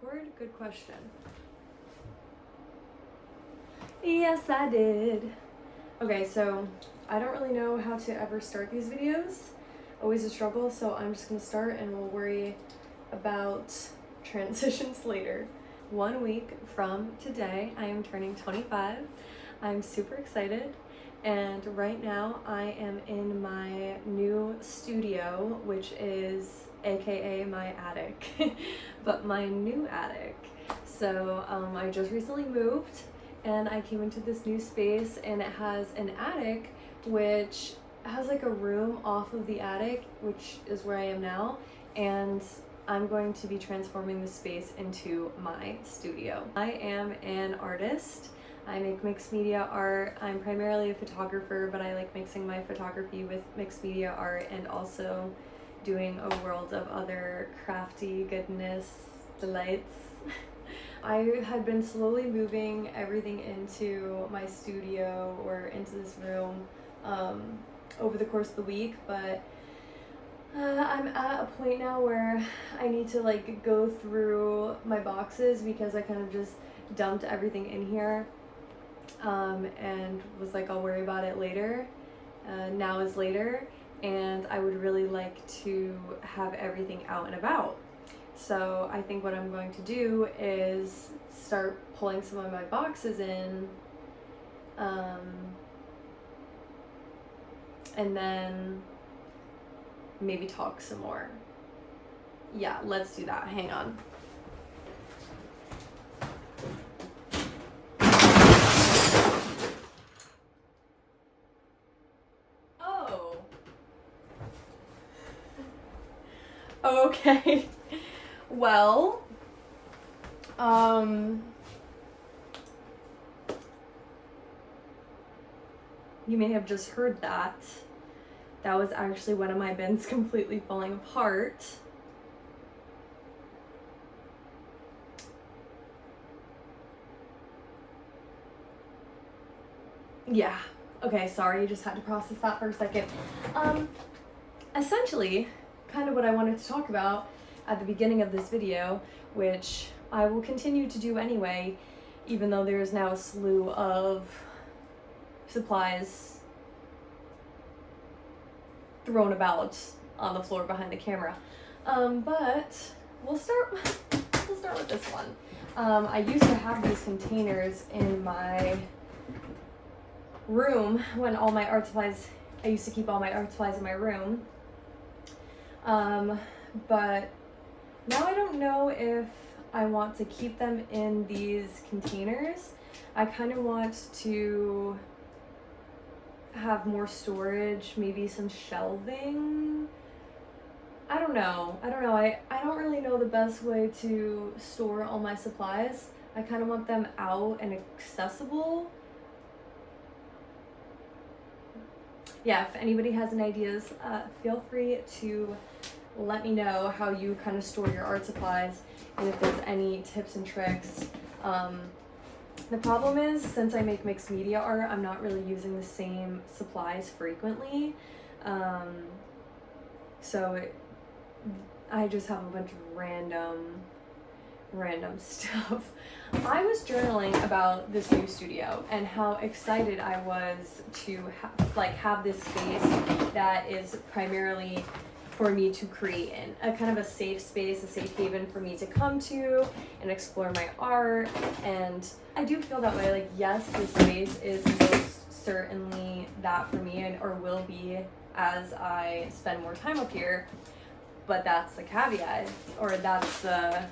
record? Good question. Yes, I did. Okay, so I don't really know how to ever start these videos. Always a struggle, so I'm just gonna start and we'll worry about transitions later. 1 week from today, I am turning 25. I'm super excited. And right now I am in my new studio, which is AKA my attic, but my new attic. So I just recently moved and I came into this new space, and it has an attic which has like a room off of the attic, which is where I am now, and I'm going to be transforming the space into my studio. I am an artist. I make mixed media art. I'm primarily a photographer, but I like mixing my photography with mixed media art and also doing a world of other crafty goodness delights. I had been slowly moving everything into my studio or into this room over the course of the week, but I'm at a point now where I need to like go through my boxes because I kind of just dumped everything in here and was like, I'll worry about it later. Now is later, and I would really like to have everything out and about. So I think what I'm going to do is start pulling some of my boxes in, and then maybe talk some more. Yeah, let's do that. Hang on. Oh. Okay. Well, you may have just heard that. That was actually one of my bins completely falling apart. Yeah. Okay, sorry, you just had to process that for a second. Essentially, kind of what I wanted to talk about at the beginning of this video, which I will continue to do anyway, even though there is now a slew of supplies thrown about on the floor behind the camera. But we'll start with this one. I used to have these containers in my room when all my art supplies, I used to keep all my art supplies in my room. But now I don't know if I want to keep them in these containers. I kind of want to have more storage, maybe some shelving. I don't know. I don't really know the best way to store all my supplies. I kind of want them out and accessible. Yeah, if anybody has any ideas, feel free to let me know how you kind of store your art supplies and if there's any tips and tricks. The problem is, since I make mixed media art, I'm not really using the same supplies frequently. I just have a bunch of random stuff. I was journaling about this new studio and how excited I was to have this space that is primarily for me to create in, a kind of a safe space, a safe haven for me to come to and explore my art. And I do feel that way. Like, yes, this space is most certainly that for me, or will be as I spend more time up here. But that's the caveat, or that's the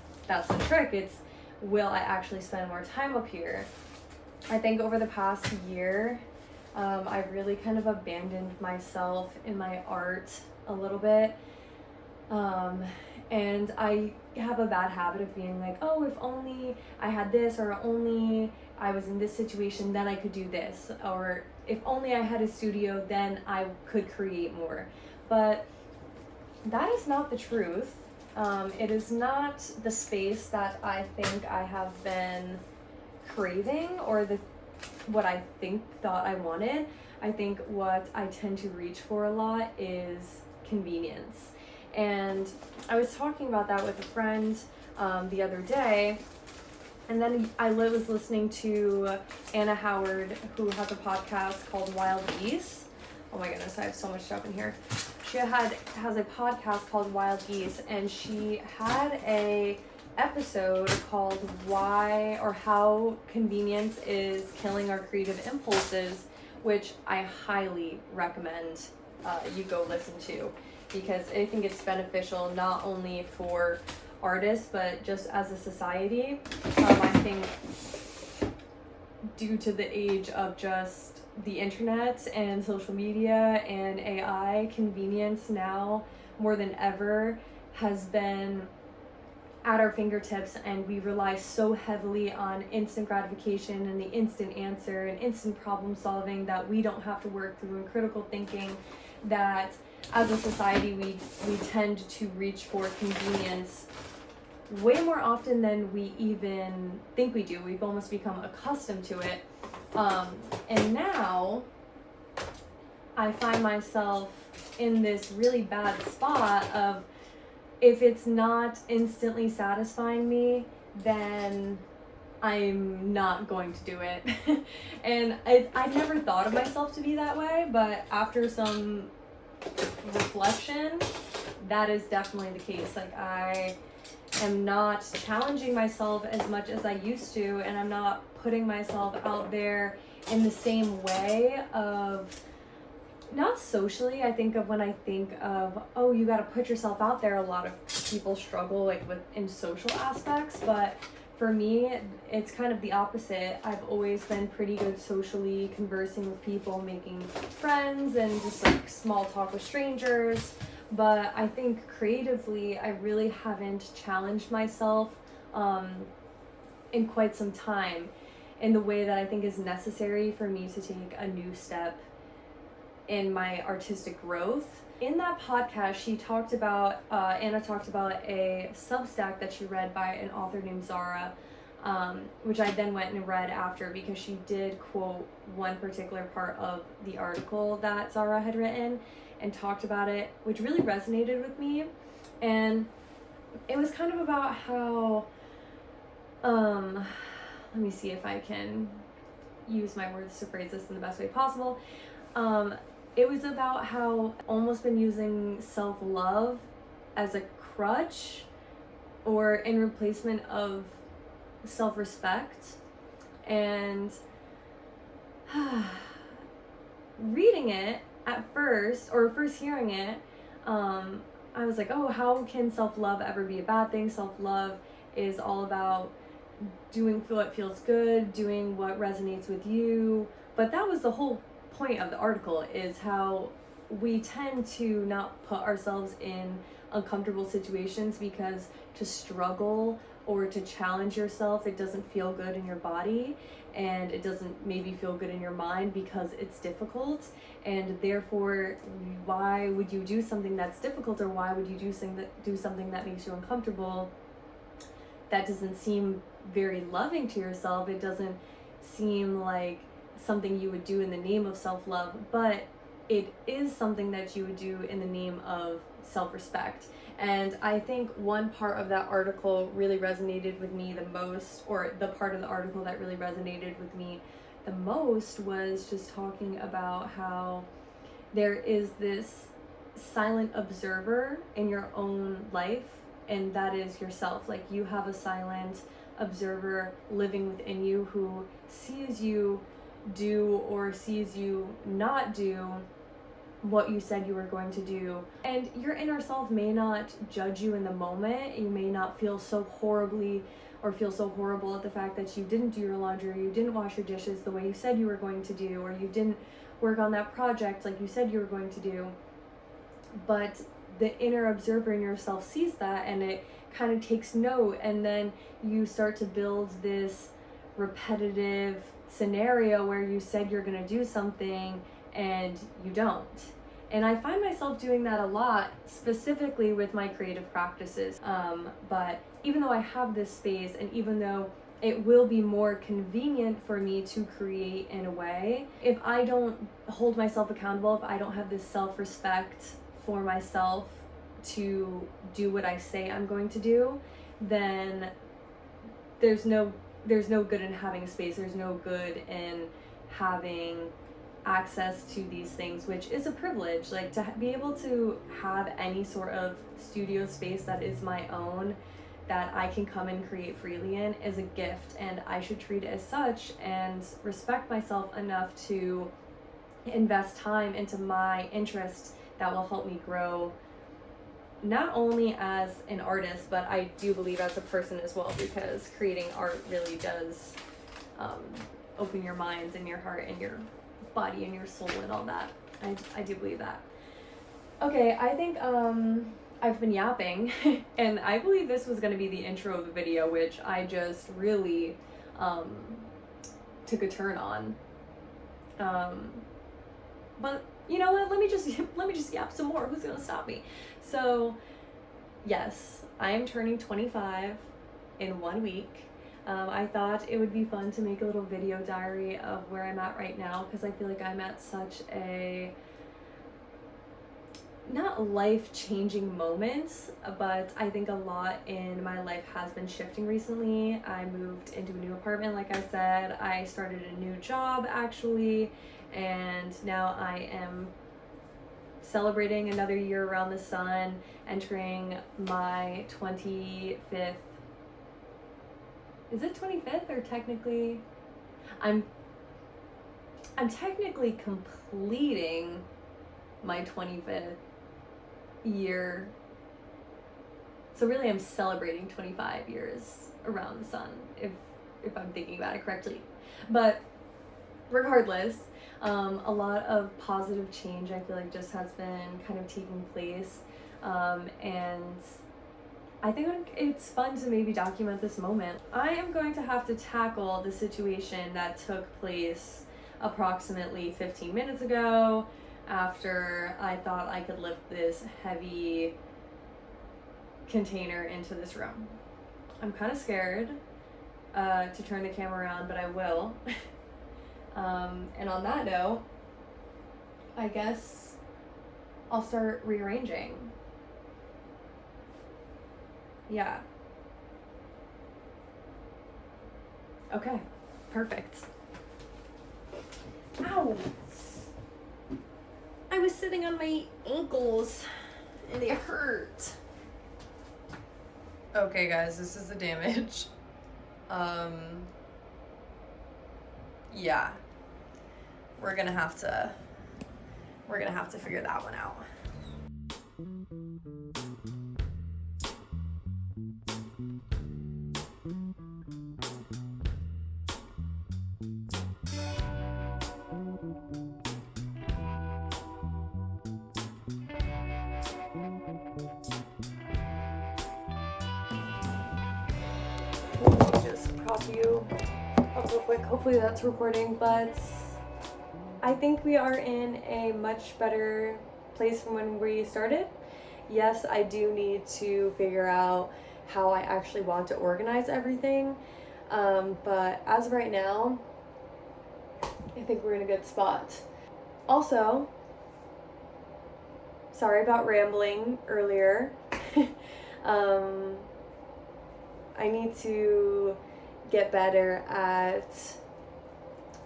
trick. It's, will I actually spend more time up here? I think over the past year, I've really kind of abandoned myself in my art a little bit. And I have a bad habit of being like, oh, if only I had this, or only I was in this situation, then I could do this, or if only I had a studio, then I could create more. But that is not the truth. It is not the space that I think I have been craving, or what I thought I wanted. I think what I tend to reach for a lot is convenience. And I was talking about that with a friend the other day, and then I was listening to Anna Howard, who has a podcast called Wild Geese. Oh my goodness, I have so much stuff in here. She has a podcast called Wild Geese, and she had a episode called Why or How Convenience is Killing Our Creative Impulses, which I highly recommend you go listen to, because I think it's beneficial not only for artists but just as a society. I think due to the age of just the internet and social media and AI, convenience now more than ever has been at our fingertips, and we rely so heavily on instant gratification and the instant answer and instant problem solving that we don't have to work through and critical thinking, that as a society we tend to reach for convenience way more often than we even think we do. We've almost become accustomed to it. And now I find myself in this really bad spot of, if it's not instantly satisfying me, then I'm not going to do it. And I never thought of myself to be that way, but after some reflection, that is definitely the case. Like, I am not challenging myself as much as I used to, and I'm not putting myself out there in the same way of, not socially. I think of, when I think of, oh, you got to put yourself out there, a lot of people struggle like with in social aspects, but for me it's kind of the opposite. I've always been pretty good socially, conversing with people, making friends, and just like small talk with strangers. But I think creatively I really haven't challenged myself in quite some time in the way that I think is necessary for me to take a new step in my artistic growth. In that podcast, she talked about, Anna talked about a Substack that she read by an author named Zahra, which I then went and read after, because she did quote one particular part of the article that Zahra had written and talked about it, which really resonated with me. And it was kind of about how, let me see if I can use my words to phrase this in the best way possible. It was about how almost been using self-love as a crutch, or in replacement of self-respect. And reading it at first, or first hearing it, I was like, oh, how can self-love ever be a bad thing? Self-love is all about doing what feels good, doing what resonates with you. But that was the whole point of the article, is how we tend to not put ourselves in uncomfortable situations, because to struggle or to challenge yourself, it doesn't feel good in your body, and it doesn't maybe feel good in your mind because it's difficult. And therefore, why would you do something that's difficult, or why would you do something that makes you uncomfortable? That doesn't seem very loving to yourself. It doesn't seem like something you would do in the name of self-love, but it is something that you would do in the name of self-respect. And I think one part of that article really resonated with me the most, or the part of the article that really resonated with me the most, was just talking about how there is this silent observer in your own life, and that is yourself. Like, you have a silent observer living within you who sees you do or sees you not do what you said you were going to do. And your inner self may not judge you in the moment. You may not feel so horribly or feel so horrible at the fact that you didn't do your laundry, or you didn't wash your dishes the way you said you were going to do, or you didn't work on that project like you said you were going to do. But the inner observer in yourself sees that, and it kind of takes note, and then you start to build this repetitive scenario where you said you're going to do something and you don't. And I find myself doing that a lot, specifically with my creative practices. But even though I have this space, and even though it will be more convenient for me to create in a way, if I don't hold myself accountable, if I don't have this self-respect for myself to do what I say I'm going to do, then there's no good in having space. There's no good in having access to these things, which is a privilege. Like, to be able to have any sort of studio space that is my own, that I can come and create freely in, is a gift, and I should treat it as such and respect myself enough to invest time into my interests that will help me grow, not only as an artist, but I do believe as a person as well, because creating art really does open your minds and your heart and your body and your soul and all that. I do believe that. Okay, I think I've been yapping and I believe this was going to be the intro of the video, which I just really took a turn on. But you know what, let me just yap some more. Who's gonna stop me? So yes, I am turning 25 in 1 week. I thought it would be fun to make a little video diary of where I'm at right now, because I feel like I'm at such a, not life-changing moments, but I think a lot in my life has been shifting recently. I moved into a new apartment, like I said. I started a new job actually, and now I am celebrating another year around the sun, entering my 25th. Is it 25th or technically? I'm technically completing my 25th year. So really I'm celebrating 25 years around the sun, if I'm thinking about it correctly. But regardless, a lot of positive change I feel like just has been kind of taking place, and I think it's fun to maybe document this moment. I am going to have to tackle the situation that took place approximately 15 minutes ago, after I thought I could lift this heavy container into this room. I'm kind of scared to turn the camera around, but I will. And on that note, I guess I'll start rearranging. Yeah. Okay, perfect. Ow! I was sitting on my ankles and they hurt. Okay guys, this is the damage. Yeah. We're gonna have to figure that one out. Let me just prop you up real quick. Hopefully that's recording, but I think we are in a much better place from when we started. Yes, I do need to figure out how I actually want to organize everything, but as of right now, I think we're in a good spot. Also, sorry about rambling earlier. I need to get better at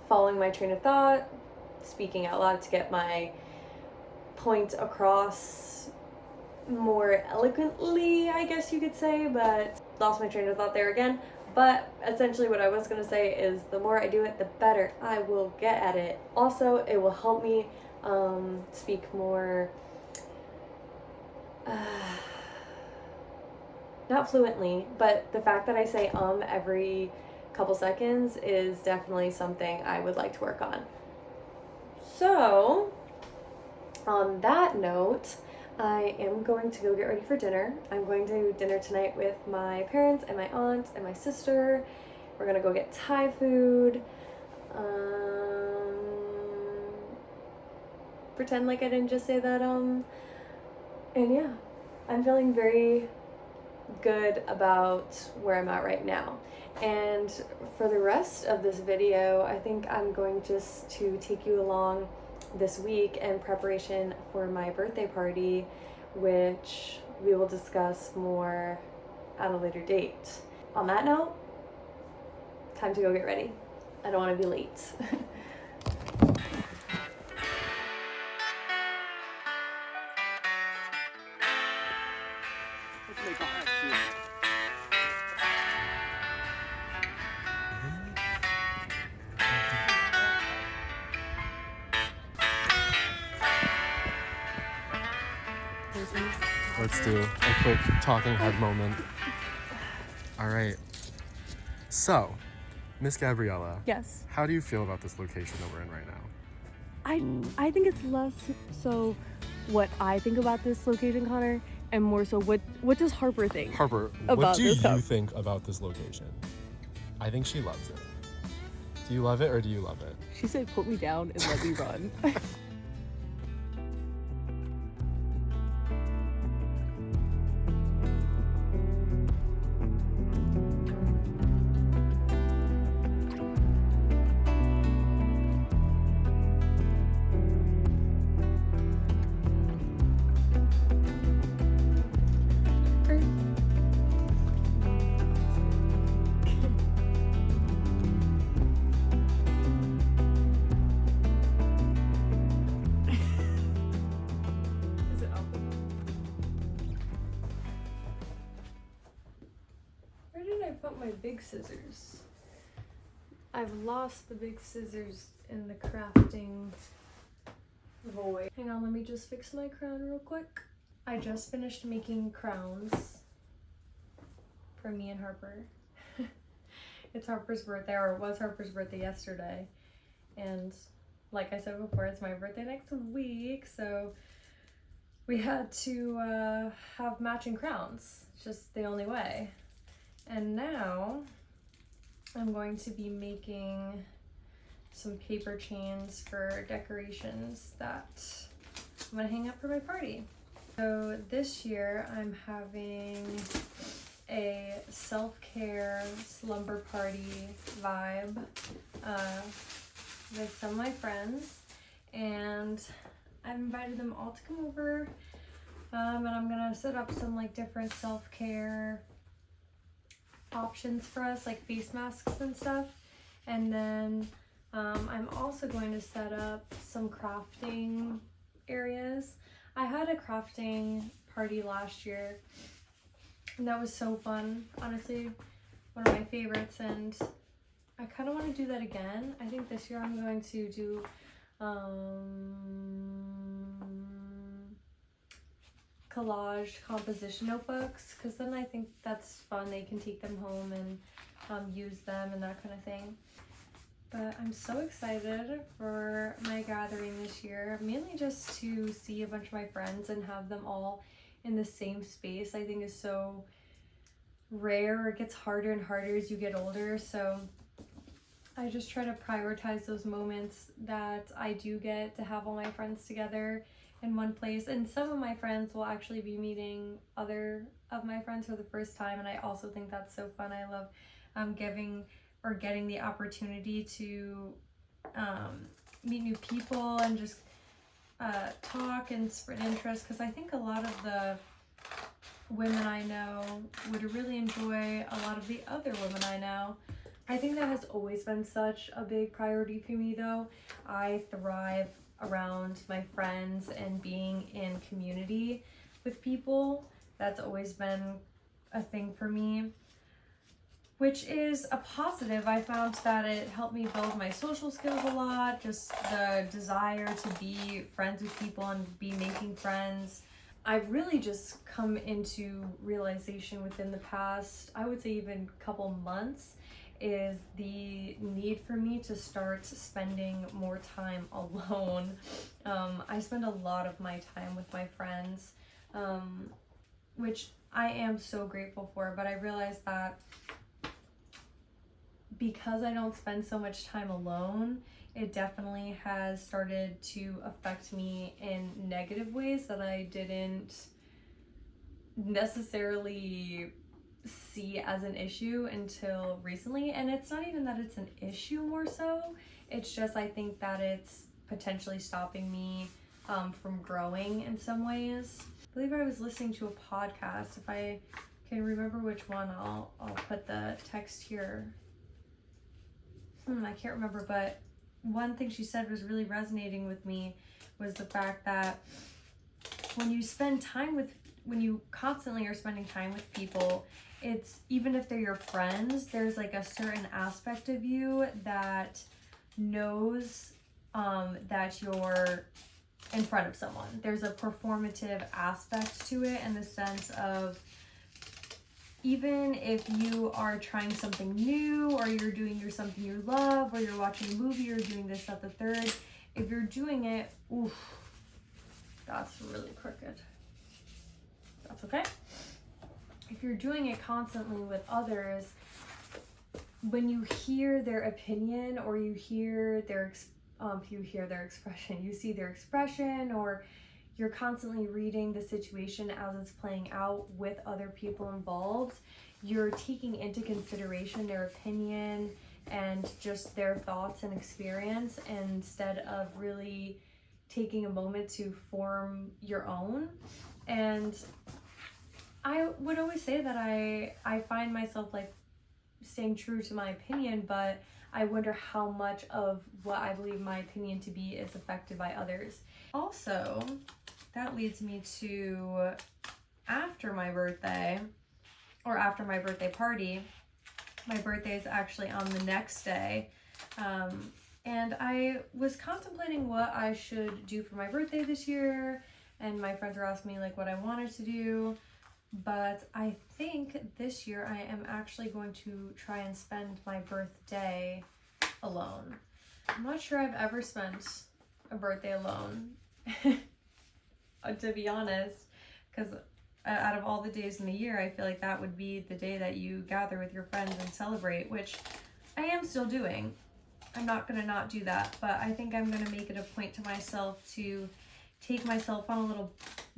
following my train of thought, speaking out loud to get my point across more eloquently, I guess you could say, but lost my train of thought there again. But essentially what I was going to say is the more I do it, the better I will get at it. Also, it will help me speak more, not fluently, but the fact that I say every couple seconds is definitely something I would like to work on. So, on that note, I am going to go get ready for dinner. I'm going to dinner tonight with my parents and my aunt and my sister. We're gonna go get Thai food. Pretend like I didn't just say that. And yeah, I'm feeling very good about where I'm at right now. And for the rest of this video, I think I'm going just to take you along this week in preparation for my birthday party, which we will discuss more at a later date. On that note, time to go get ready. I don't want to be late. Let's do a quick talking head moment. All right. So, Miss Gabriella. Yes. How do you feel about this location that we're in right now? I think it's less so what I think about this location, Connor, and more so what does Harper think? Harper, what do you think about this location? I think she loves it. Do you love it or do you love it? She said, "Put me down and let me run." My big scissors. I've lost the big scissors in the crafting void. Hang on, let me just fix my crown real quick. I just finished making crowns for me and Harper. It's Harper's birthday, or it was Harper's birthday yesterday. And like I said before, it's my birthday next week, so we had to have matching crowns. It's just the only way. And now I'm going to be making some paper chains for decorations that I'm gonna hang up for my party. So this year I'm having a self-care slumber party vibe with some of my friends, and I've invited them all to come over, and I'm gonna set up some like different self-care options for us, like face masks and stuff. And then I'm also going to set up some crafting areas. I had a crafting party last year and that was so fun, honestly, one of my favorites, and I kind of want to do that again. I think this year I'm going to do collage composition notebooks, because then I think that's fun. They can take them home and use them and that kind of thing. But I'm so excited for my gathering this year, mainly just to see a bunch of my friends and have them all in the same space. I think is so rare. It gets harder and harder as you get older, so I just try to prioritize those moments that I do get to have all my friends together in one place. And some of my friends will actually be meeting other of my friends for the first time, and I also think that's so fun. I love getting the opportunity to meet new people and just talk and spread interest, because I think a lot of the women I know would really enjoy a lot of the other women I know. I think that has always been such a big priority for me, though. I thrive around my friends and being in community with people. That's always been a thing for me, which is a positive. I found that it helped me build my social skills a lot, just the desire to be friends with people and be making friends. I've really just come into realization within the past, I would say even couple months, is the need for me to start spending more time alone. I spend a lot of my time with my friends, which I am so grateful for, but I realized that because I don't spend so much time alone, it definitely has started to affect me in negative ways that I didn't necessarily see as an issue until recently. And it's not even that it's an issue, more so it's just I think that it's potentially stopping me from growing in some ways. I believe I was listening to a podcast. If I can remember which one, I'll put the text here. I can't remember, but one thing she said was really resonating with me was the fact that when you constantly are spending time with people, it's, even if they're your friends, there's like a certain aspect of you that knows that you're in front of someone. There's a performative aspect to it, in the sense of, even if you are trying something new, or you're doing something you love, or you're watching a movie, or doing this, that, the third, if you're doing it, oof, that's really crooked. That's okay. If you're doing it constantly with others, when you hear their opinion, or you hear their expression, you see their expression, or you're constantly reading the situation as it's playing out with other people involved, you're taking into consideration their opinion and just their thoughts and experience, instead of really taking a moment to form your own. And I would always say that I find myself like staying true to my opinion, but I wonder how much of what I believe my opinion to be is affected by others. Also, that leads me to after my birthday, or after my birthday party. My birthday is actually on the next day. And I was contemplating what I should do for my birthday this year, and my friends were asking me like what I wanted to do. But I think this year I am actually going to try and spend my birthday alone. I'm not sure I've ever spent a birthday alone, to be honest, because out of all the days in the year, I feel like that would be the day that you gather with your friends and celebrate, which I am still doing. I'm not going to not do that, but I think I'm going to make it a point to myself to take myself on a little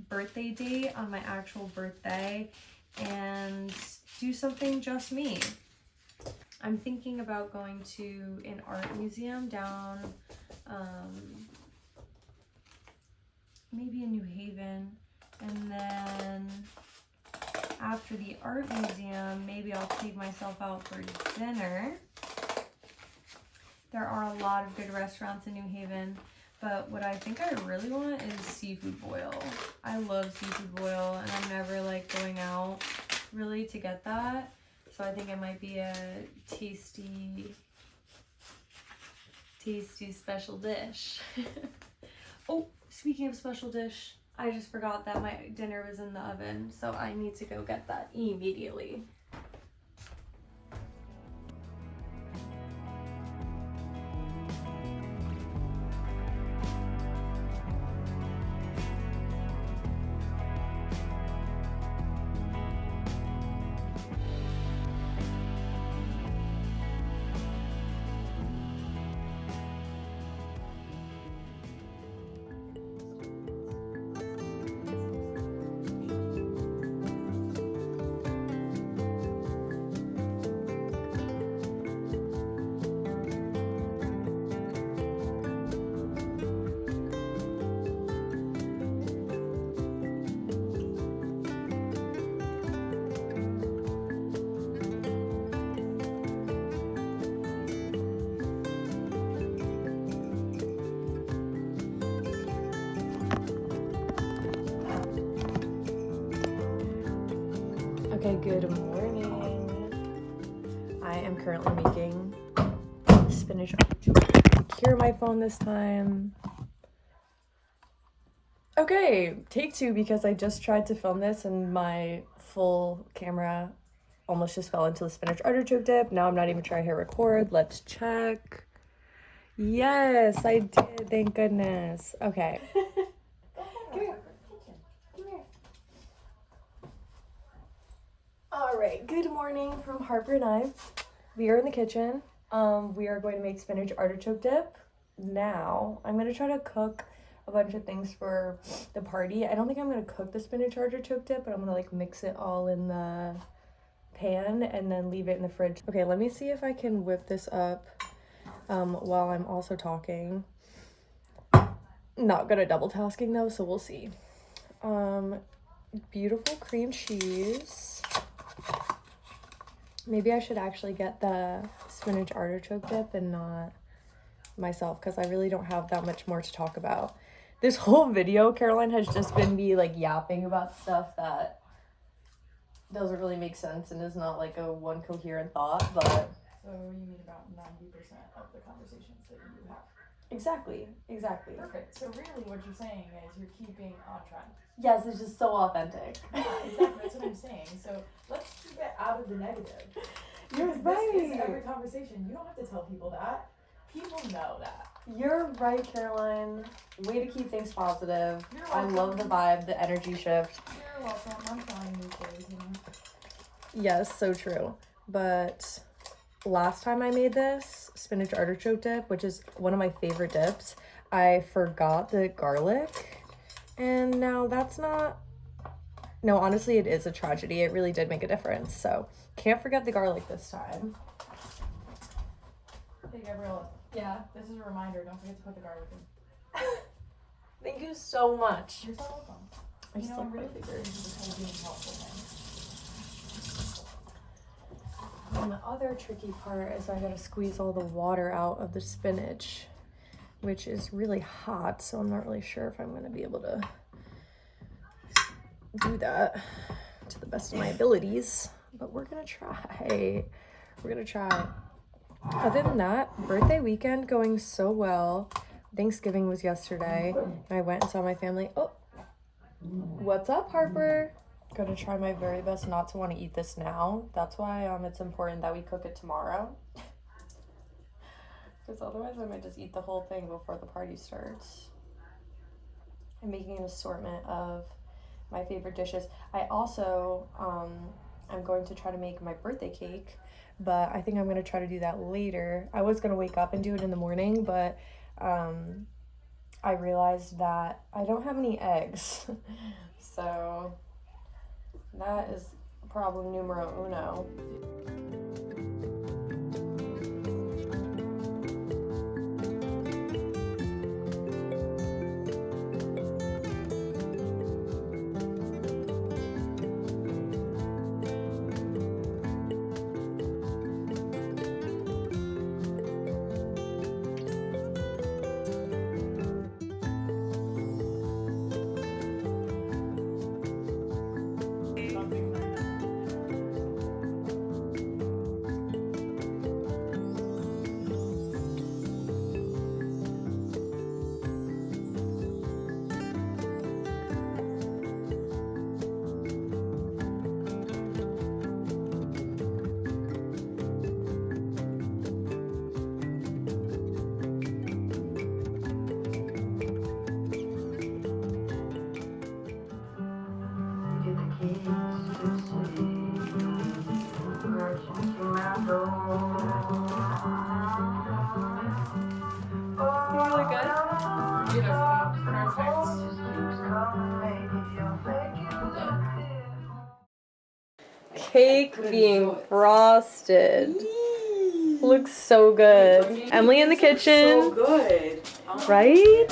birthday date on my actual birthday and do something just me. I'm thinking about going to an art museum down maybe in New Haven, and then after the art museum, maybe I'll take myself out for dinner. There are a lot of good restaurants in New Haven, but what I think I really want is seafood boil. I love seafood boil, and I'm never like going out really to get that. So I think it might be a tasty special dish. Oh, speaking of special dish, I just forgot that my dinner was in the oven, so I need to go get that immediately. Okay, good morning. I am currently making spinach artichoke. Secure my phone this time. Okay, take two, because I just tried to film this and my full camera almost just fell into the spinach artichoke dip. Now I'm not even trying to hit record. Let's check. Yes, I did. Thank goodness. Okay. Come here. All right, good morning from Harper and I. We are in the kitchen. We are going to make spinach artichoke dip. Now, I'm going to try to cook a bunch of things for the party. I don't think I'm going to cook the spinach artichoke dip, but I'm going to like mix it all in the pan and then leave it in the fridge. Okay, let me see if I can whip this up while I'm also talking. not good at double tasking though, so we'll see. Beautiful cream cheese. Maybe I should actually get the spinach artichoke dip and not myself, because I really don't have that much more to talk about. This whole video, Caroline, has just been me like yapping about stuff that doesn't really make sense and is not like a one coherent thought, but... So you mean about 90% of the conversations that you have? Exactly. Perfect. So really what you're saying is you're keeping on trend. Yes, it's just so authentic. Yeah, exactly. That's what I'm saying. So let's keep it out of the negative. You're Because right. This is every conversation. You don't have to tell people that. People know that. You're right, Caroline. Way to keep things positive. You're I welcome. love the vibe, the energy shift. You're welcome. I'm trying these days, you know. Yes, so true. But last time I made this spinach artichoke dip, which is one of my favorite dips, I forgot the garlic. And now that's not... No, honestly, it is a tragedy. It really did make a difference. So can't forget the garlic this time. Hey, Gabriella. Yeah. This is a reminder. Don't forget to put the garlic in. Thank you so much. You're so welcome. I You just know, I'm like really garlic. big into this whole being helpful thing. And the other tricky part is I gotta squeeze all the water out of the spinach, which is really hot, so I'm not really sure if I'm gonna be able to do that to the best of my abilities, but we're gonna try. Other than that, birthday weekend going so well. Thanksgiving was yesterday, and I went and saw my family. Oh, what's up, Harper? Gonna try my very best not to want to eat this now. That's why it's important that we cook it tomorrow. Because otherwise I might just eat the whole thing before the party starts. I'm making an assortment of my favorite dishes. I also, I'm going to try to make my birthday cake, but I think I'm going to try to do that later. I was going to wake up and do it in the morning, but I realized that I don't have any eggs. So that is problem numero uno. Really good. Beautiful. Perfect. Cake being frosted. Looks so good. Emily in the kitchen. So good. Right?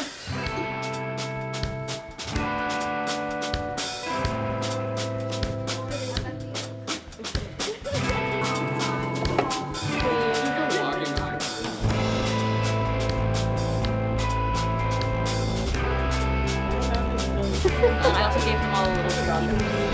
I also gave them all a little cookie.